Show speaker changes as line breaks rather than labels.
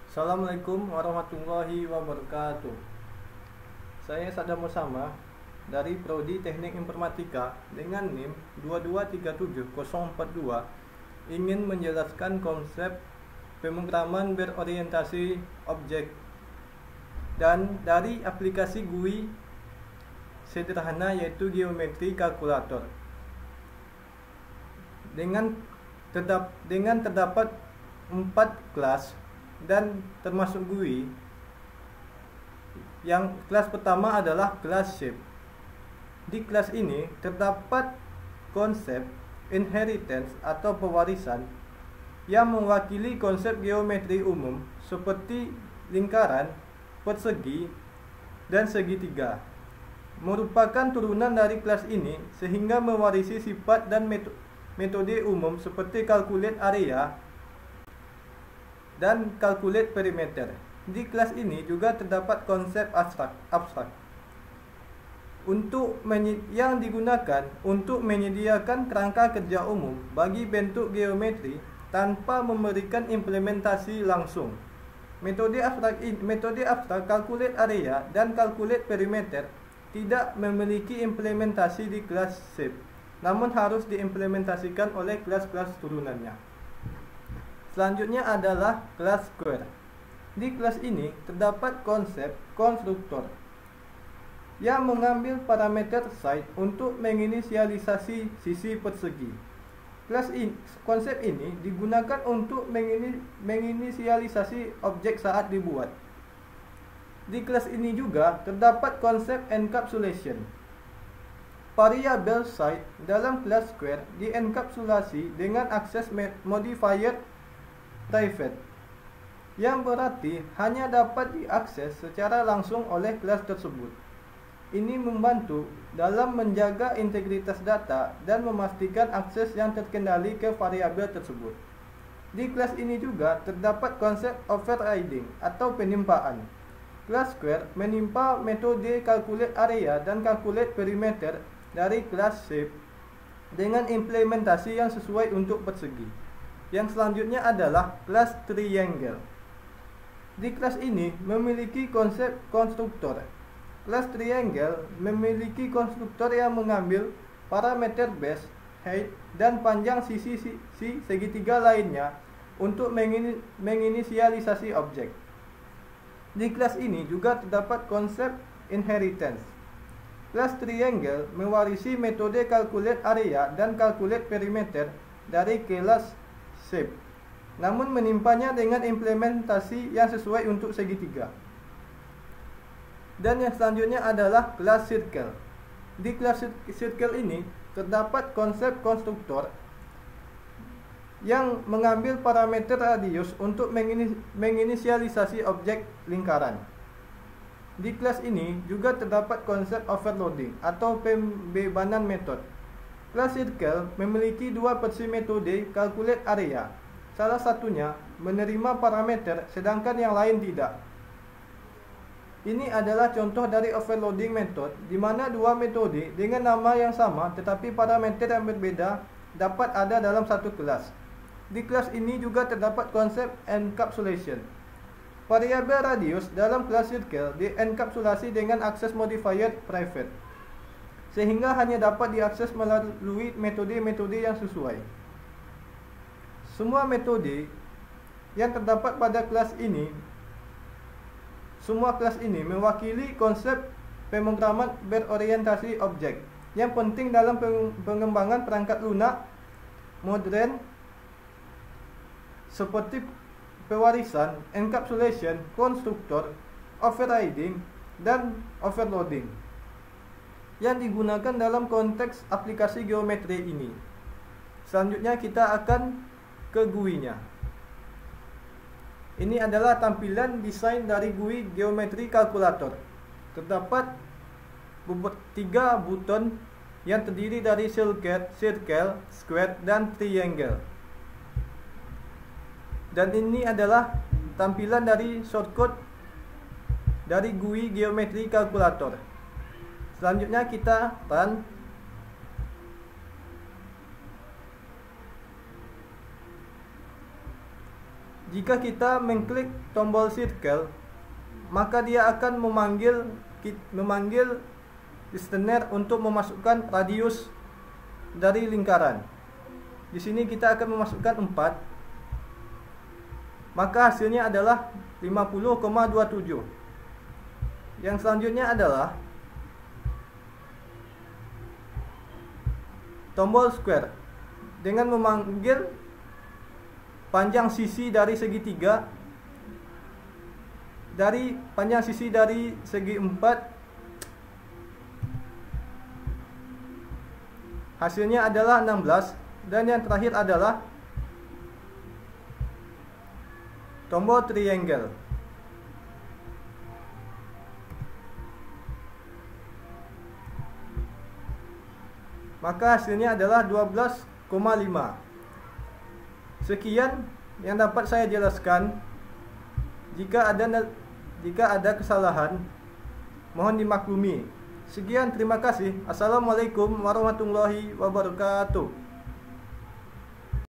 Assalamualaikum warahmatullahi wabarakatuh. Saya Sadam Osama dari Prodi Teknik Informatika dengan NIM 2237042 ingin menjelaskan konsep pemrograman berorientasi objek dan dari aplikasi GUI sederhana yaitu geometri kalkulator. Dengan terdapat 4 kelas dan termasuk GUI. Yang kelas pertama adalah kelas shape. Di kelas ini terdapat konsep inheritance atau pewarisan yang mewakili konsep geometri umum seperti lingkaran, persegi, dan segitiga. Merupakan turunan dari kelas ini sehingga mewarisi sifat dan metode umum seperti calculate area dan calculate perimeter. Di kelas ini juga terdapat konsep abstrak yang digunakan untuk menyediakan kerangka kerja umum bagi bentuk geometri tanpa memberikan implementasi langsung. Metode abstrak calculate area dan calculate perimeter tidak memiliki implementasi di kelas shape, namun harus diimplementasikan oleh kelas-kelas turunannya. Selanjutnya adalah kelas square. Di kelas ini terdapat konsep konstruktor yang mengambil parameter side untuk menginisialisasi sisi persegi. Konsep ini digunakan untuk menginisialisasi objek saat dibuat. Di kelas ini juga terdapat konsep encapsulation. Variabel side dalam kelas square dienkapsulasi dengan akses modifier private, yang berarti hanya dapat diakses secara langsung oleh kelas tersebut. Ini membantu dalam menjaga integritas data dan memastikan akses yang terkendali ke variabel tersebut. Di kelas ini juga terdapat konsep overriding atau penimpaan. Kelas square menimpa metode calculate area dan calculate perimeter dari kelas shape dengan implementasi yang sesuai untuk persegi. Yang selanjutnya adalah kelas triangle. Di kelas ini memiliki konsep konstruktor. Kelas triangle memiliki konstruktor yang mengambil parameter base, height, dan panjang sisi segitiga lainnya untuk menginisialisasi objek. Di kelas ini juga terdapat konsep inheritance. Kelas triangle mewarisi metode calculate area dan calculate perimeter dari kelas shape, namun menimpanya dengan implementasi yang sesuai untuk segitiga. Dan yang selanjutnya adalah kelas circle. Di kelas circle ini terdapat konsep konstruktor yang mengambil parameter radius untuk menginisialisasi objek lingkaran. Di kelas ini juga terdapat konsep overloading atau pembebanan metode. Kelas circle memiliki dua versi metode calculate area. Salah satunya menerima parameter sedangkan yang lain tidak. Ini adalah contoh dari overloading method di mana dua metode dengan nama yang sama tetapi parameter yang berbeda dapat ada dalam satu kelas. Di kelas ini juga terdapat konsep encapsulation. Variabel radius dalam kelas circle dienkapsulasi dengan akses modifier private, sehingga hanya dapat diakses melalui metode-metode yang sesuai. Semua metode yang terdapat pada kelas ini mewakili konsep pemrograman berorientasi objek yang penting dalam pengembangan perangkat lunak modern seperti pewarisan, encapsulation, konstruktor, overriding, dan overloading yang digunakan dalam konteks aplikasi geometri ini. Selanjutnya kita akan ke GUI-nya. Ini adalah tampilan desain dari GUI geometri kalkulator. Terdapat 3 button yang terdiri dari circle, square, dan triangle. Dan ini adalah tampilan dari shortcut dari GUI geometri kalkulator. Selanjutnya kita run. Jika kita mengklik tombol circle, maka dia akan memanggil listener untuk memasukkan radius dari lingkaran. Di sini kita akan memasukkan 4. Maka hasilnya adalah 50,27. Yang selanjutnya adalah tombol square dengan memanggil panjang sisi dari segitiga, dari panjang sisi dari segi 4. Hasilnya adalah 16. Dan yang terakhir adalah tombol triangle. Maka hasilnya adalah 12,5. Sekian yang dapat saya jelaskan. Jika ada kesalahan, mohon dimaklumi. Sekian, terima kasih. Assalamualaikum warahmatullahi wabarakatuh.